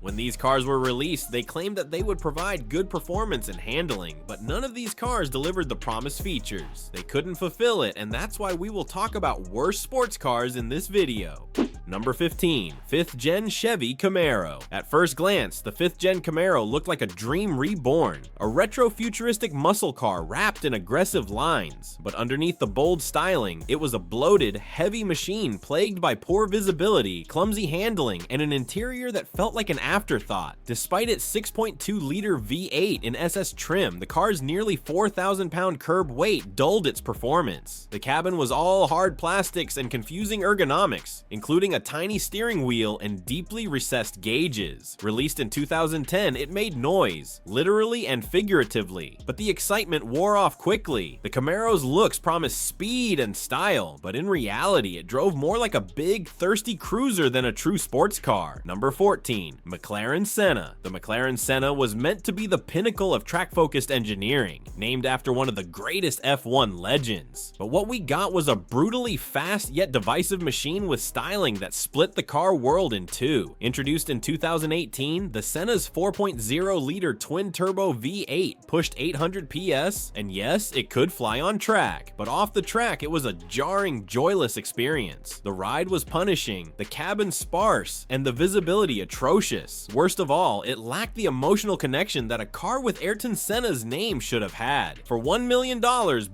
When these cars were released, they claimed that they would provide good performance and handling, but none of these cars delivered the promised features. They couldn't fulfill it, and that's why we will talk about worst sports cars in this video. Number 15. 5th Gen Chevy Camaro. At first glance, the 5th Gen Camaro looked like a dream reborn, a retro-futuristic muscle car wrapped in aggressive lines. But underneath the bold styling, it was a bloated, heavy machine plagued by poor visibility, clumsy handling, and an interior that felt like an afterthought. Despite its 6.2-liter V8 in SS trim, the car's nearly 4,000-pound curb weight dulled its performance. The cabin was all hard plastics and confusing ergonomics, including a tiny steering wheel and deeply recessed gauges. Released in 2010, it made noise, literally and figuratively, but the excitement wore off quickly. The Camaro's looks promised speed and style, but in reality, it drove more like a big, thirsty cruiser than a true sports car. Number 14. McLaren Senna. The McLaren Senna was meant to be the pinnacle of track-focused engineering, named after one of the greatest F1 legends. But what we got was a brutally fast yet divisive machine with styling that split the car world in two. Introduced in 2018, the Senna's 4.0-liter twin-turbo V8 pushed 800 PS, and yes, it could fly on track, but off the track it was a jarring, joyless experience. The ride was punishing, the cabin sparse, and the visibility atrocious. Worst of all, it lacked the emotional connection that a car with Ayrton Senna's name should have had. For $1 million,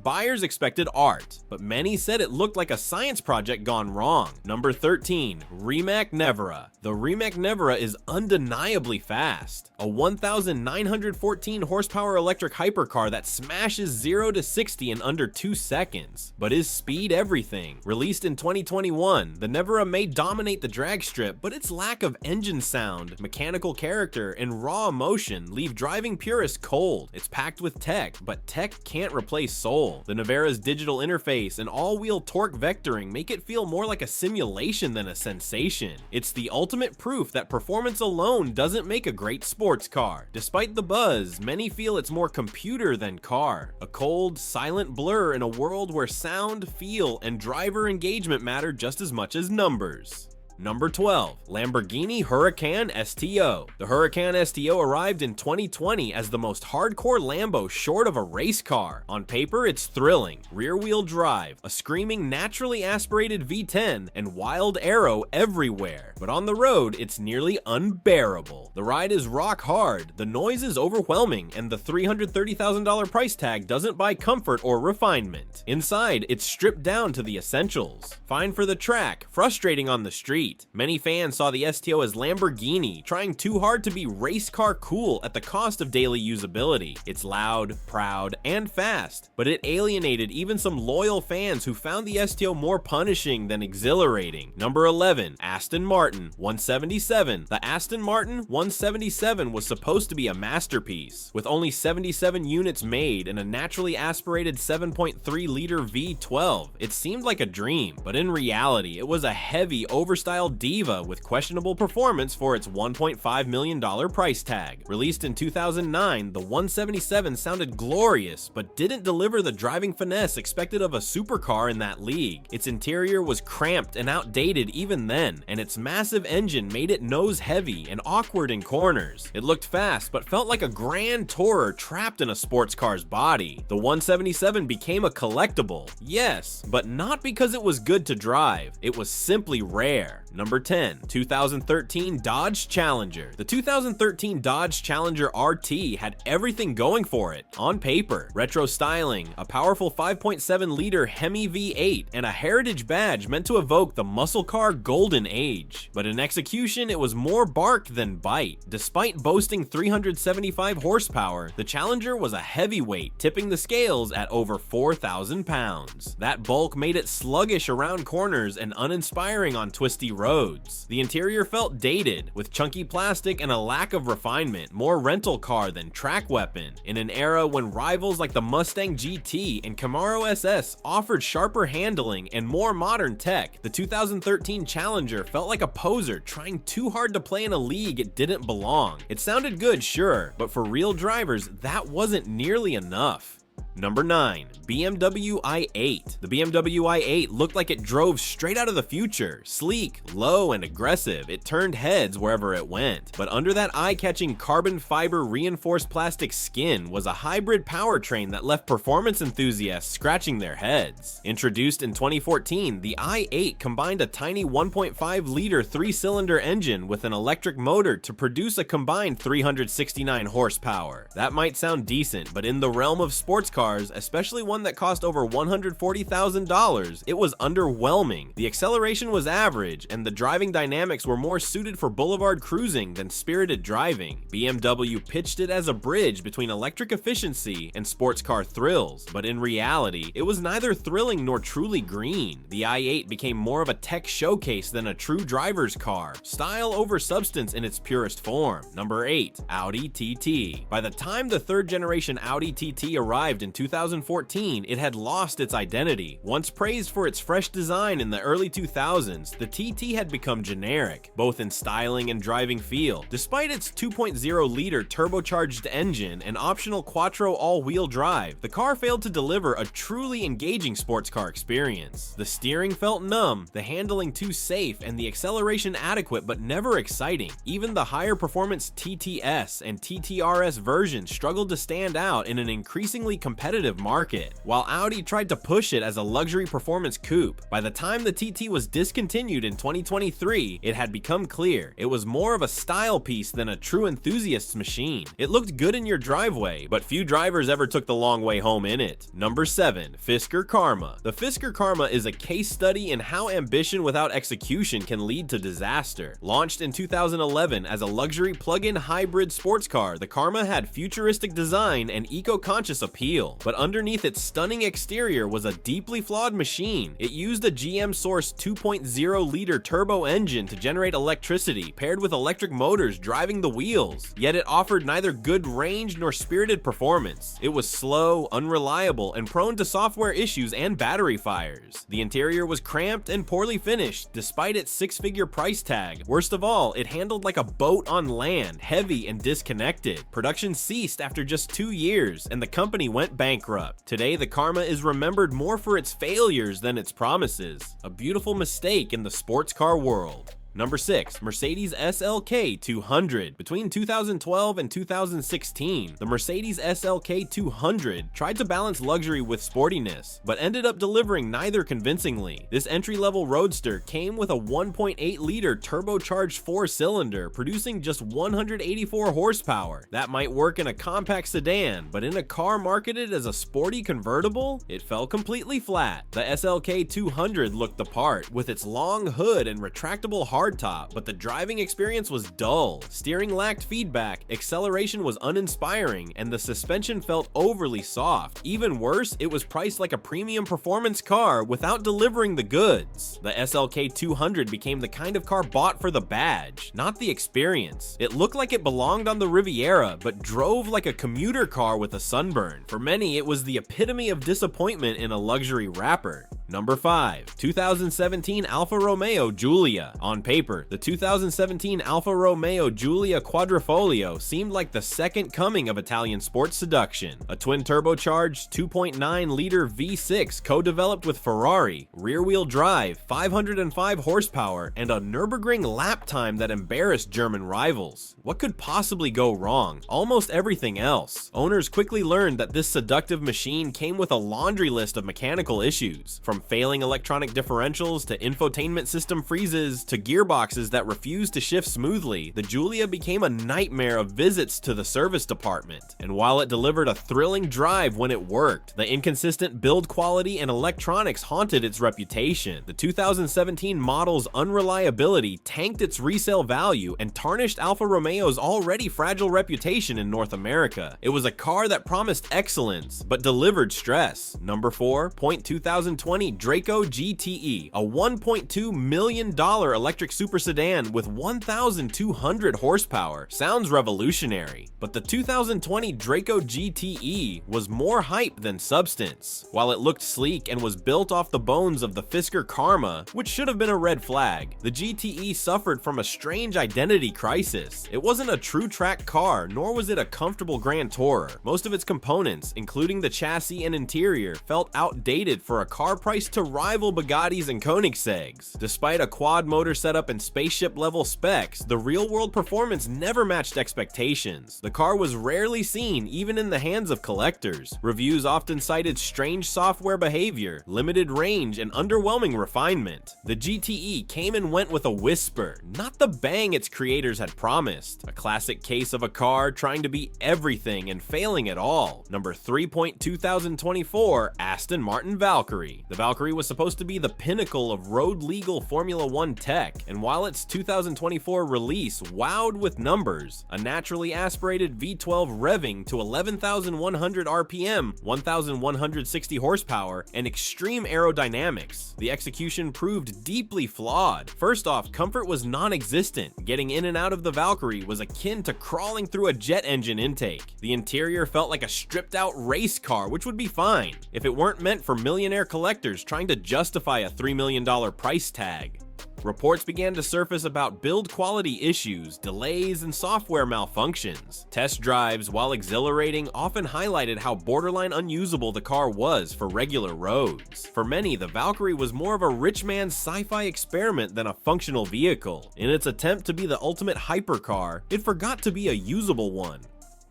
buyers expected art, but many said it looked like a science project gone wrong. Number 13. Remac Never. The Remac Never is undeniably fast. A 1,914 horsepower electric hypercar that smashes 0 to 60 in under 2 seconds. But is speed everything? Released in 2021, the Nevera may dominate the drag strip, but its lack of engine sound, mechanical character, and raw emotion leave driving purists cold. It's packed with tech, but tech can't replace soul. The Nevera's digital interface and all-wheel torque vectoring make it feel more like a simulation than a sensation. It's the ultimate proof that performance alone doesn't make a great sports car. Despite the buzz, many feel it's more computer than car. A cold, silent blur in a world where sound, feel, and driver engagement matter just as much as numbers. Number 12. Lamborghini Huracan STO. The Huracan STO arrived in 2020 as the most hardcore Lambo short of a race car. On paper, it's thrilling. Rear-wheel drive, a screaming naturally aspirated V10, and wild aero everywhere. But on the road, it's nearly unbearable. The ride is rock hard, the noise is overwhelming, and the $330,000 price tag doesn't buy comfort or refinement. Inside, it's stripped down to the essentials. Fine for the track, frustrating on the street. Many fans saw the STO as Lamborghini, trying too hard to be race car cool at the cost of daily usability. It's loud, proud, and fast, but it alienated even some loyal fans who found the STO more punishing than exhilarating. Number 11. Aston Martin 177. The Aston Martin 177 was supposed to be a masterpiece. With only 77 units made and a naturally aspirated 7.3-liter V12, it seemed like a dream, but in reality, it was a heavy, overstyled diva with questionable performance for its $1.5 million price tag. Released in 2009, the 177 sounded glorious, but didn't deliver the driving finesse expected of a supercar in that league. Its interior was cramped and outdated even then, and its massive engine made it nose-heavy and awkward in corners. It looked fast, but felt like a grand tourer trapped in a sports car's body. The 177 became a collectible, yes, but not because it was good to drive. It was simply rare. Number 10. 2013 Dodge Challenger. The 2013 Dodge Challenger RT had everything going for it. On paper, retro styling, a powerful 5.7-liter Hemi V8, and a heritage badge meant to evoke the muscle car golden age. But in execution, it was more bark than bite. Despite boasting 375 horsepower, the Challenger was a heavyweight, tipping the scales at over 4,000 pounds. That bulk made it sluggish around corners and uninspiring on twisty roads. The interior felt dated, with chunky plastic and a lack of refinement, more rental car than track weapon. In an era when rivals like the Mustang GT and Camaro SS offered sharper handling and more modern tech, the 2013 Challenger felt like a poser trying too hard to play in a league it didn't belong. It sounded good, sure, but for real drivers, that wasn't nearly enough. Number 9. BMW i8. The BMW i8 looked like it drove straight out of the future. Sleek, low, and aggressive, it turned heads wherever it went. But under that eye-catching carbon fiber reinforced plastic skin was a hybrid powertrain that left performance enthusiasts scratching their heads. Introduced in 2014, the i8 combined a tiny 1.5-liter 3-cylinder engine with an electric motor to produce a combined 369 horsepower. That might sound decent, but in the realm of sports cars, especially one that cost over $140,000, it was underwhelming. The acceleration was average, and the driving dynamics were more suited for boulevard cruising than spirited driving. BMW pitched it as a bridge between electric efficiency and sports car thrills, but in reality, it was neither thrilling nor truly green. The i8 became more of a tech showcase than a true driver's car, style over substance in its purest form. Number 8. Audi TT. By the time the third-generation Audi TT arrived in 2014, it had lost its identity. Once praised for its fresh design in the early 2000s, the TT had become generic, both in styling and driving feel. Despite its 2.0-liter turbocharged engine and optional quattro all-wheel drive, the car failed to deliver a truly engaging sports car experience. The steering felt numb, the handling too safe, and the acceleration adequate but never exciting. Even the higher performance TTS and TTRS versions struggled to stand out in an increasingly competitive market, while Audi tried to push it as a luxury performance coupe. By the time the TT was discontinued in 2023, it had become clear it was more of a style piece than a true enthusiast's machine. It looked good in your driveway, but few drivers ever took the long way home in it. Number 7. Fisker Karma. The Fisker Karma is a case study in how ambition without execution can lead to disaster. Launched in 2011 as a luxury plug-in hybrid sports car, the Karma had futuristic design and eco-conscious appeal, but underneath its stunning exterior was a deeply flawed machine. It used a GM-sourced 2.0-liter turbo engine to generate electricity, paired with electric motors driving the wheels, yet it offered neither good range nor spirited performance. It was slow, unreliable, and prone to software issues and battery fires. The interior was cramped and poorly finished, despite its six-figure price tag. Worst of all, it handled like a boat on land, heavy and disconnected. Production ceased after just 2 years, and the company went bankrupt. Today, the Karma is remembered more for its failures than its promises. A beautiful mistake in the sports car world. Number 6. Mercedes SLK 200. Between 2012 and 2016, the Mercedes SLK 200 tried to balance luxury with sportiness, but ended up delivering neither convincingly. This entry-level roadster came with a 1.8-liter turbocharged 4-cylinder, producing just 184 horsepower. That might work in a compact sedan, but in a car marketed as a sporty convertible, it fell completely flat. The SLK 200 looked the part, with its long hood and retractable hardtop, but the driving experience was dull. Steering lacked feedback, acceleration was uninspiring, and the suspension felt overly soft. Even worse, it was priced like a premium performance car without delivering the goods. The SLK 200 became the kind of car bought for the badge, not the experience. It looked like it belonged on the Riviera, but drove like a commuter car with a sunburn. For many, it was the epitome of disappointment in a luxury wrapper. Number 5. 2017 Alfa Romeo Giulia. On paper, the 2017 Alfa Romeo Giulia Quadrifoglio seemed like the second coming of Italian sports seduction. A twin-turbocharged 2.9-liter V6 co-developed with Ferrari, rear-wheel drive, 505 horsepower, and a Nürburgring lap time that embarrassed German rivals. What could possibly go wrong? Almost everything else. Owners quickly learned that this seductive machine came with a laundry list of mechanical issues, from failing electronic differentials to infotainment system freezes to gearboxes that refused to shift smoothly. The Giulia became a nightmare of visits to the service department, and while it delivered a thrilling drive when it worked, the inconsistent build quality and electronics haunted its reputation. The 2017 model's unreliability tanked its resale value and tarnished Alfa Romeo's already fragile reputation in North America. It was a car that promised excellence but delivered stress. Number 4. 2020 2020 Draco GTE, a $1.2 million electric super sedan with 1,200 horsepower. Sounds revolutionary, but the 2020 Draco GTE was more hype than substance. While it looked sleek and was built off the bones of the Fisker Karma, which should have been a red flag, the GTE suffered from a strange identity crisis. It wasn't a true track car, nor was it a comfortable grand tourer. Most of its components, including the chassis and interior, felt outdated for a car priced to rival Bugattis and Koenigsegg's. Despite a quad motor setup and spaceship level specs, the real-world performance never matched expectations. The car was rarely seen even in the hands of collectors. Reviews often cited strange software behavior, limited range, and underwhelming refinement. The GTE came and went with a whisper, not the bang its creators had promised. A classic case of a car trying to be everything and failing at all. Number 3.2024 Aston Martin Valkyrie. The Valkyrie was supposed to be the pinnacle of road-legal Formula 1 tech, and while its 2024 release wowed with numbers, a naturally aspirated V12 revving to 11,100 RPM, 1,160 horsepower, and extreme aerodynamics, the execution proved deeply flawed. First off, comfort was non-existent. Getting in and out of the Valkyrie was akin to crawling through a jet engine intake. The interior felt like a stripped-out race car, which would be fine if it weren't meant for millionaire collectors trying to justify a $3 million price tag. Reports began to surface about build quality issues, delays, and software malfunctions. Test drives, while exhilarating, often highlighted how borderline unusable the car was for regular roads. For many, the Valkyrie was more of a rich man's sci-fi experiment than a functional vehicle. In its attempt to be the ultimate hypercar, it forgot to be a usable one.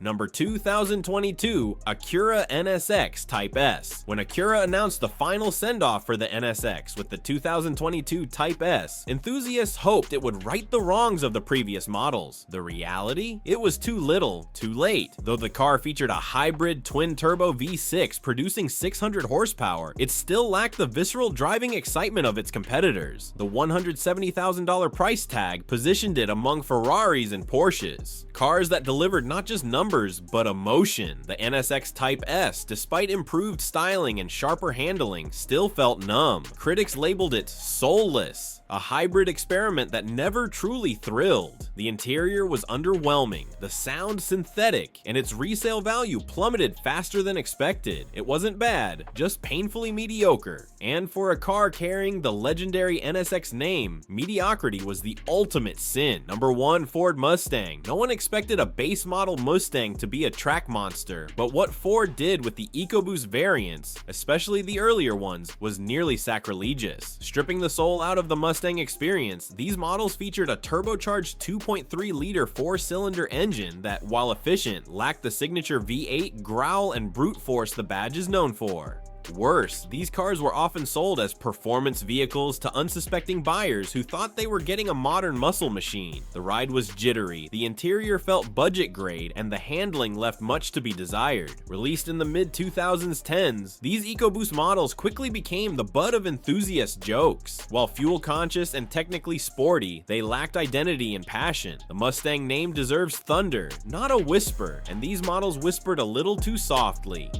Number 2022 Acura NSX Type S. When Acura announced the final send-off for the NSX with the 2022 Type S, enthusiasts hoped it would right the wrongs of the previous models. The reality? It was too little, too late. Though the car featured a hybrid twin-turbo V6 producing 600 horsepower, it still lacked the visceral driving excitement of its competitors. The $170,000 price tag positioned it among Ferraris and Porsches, cars that delivered not just numbers but emotion. The NSX Type S, despite improved styling and sharper handling, still felt numb. Critics labeled it soulless, a hybrid experiment that never truly thrilled. The interior was underwhelming, the sound synthetic, and its resale value plummeted faster than expected. It wasn't bad, just painfully mediocre. And for a car carrying the legendary NSX name, mediocrity was the ultimate sin. Number 1 Ford Mustang. No one expected a base model Mustang to be a track monster, but what Ford did with the EcoBoost variants, especially the earlier ones, was nearly sacrilegious. Stripping the soul out of the Mustang experience, these models featured a turbocharged 2.3-liter 4-cylinder engine that, while efficient, lacked the signature V8 growl and brute force the badge is known for. Worse, these cars were often sold as performance vehicles to unsuspecting buyers who thought they were getting a modern muscle machine. The ride was jittery, the interior felt budget grade, and the handling left much to be desired. Released in the mid-2010s, these EcoBoost models quickly became the butt of enthusiast jokes. While fuel-conscious and technically sporty, they lacked identity and passion. The Mustang name deserves thunder, not a whisper, and these models whispered a little too softly.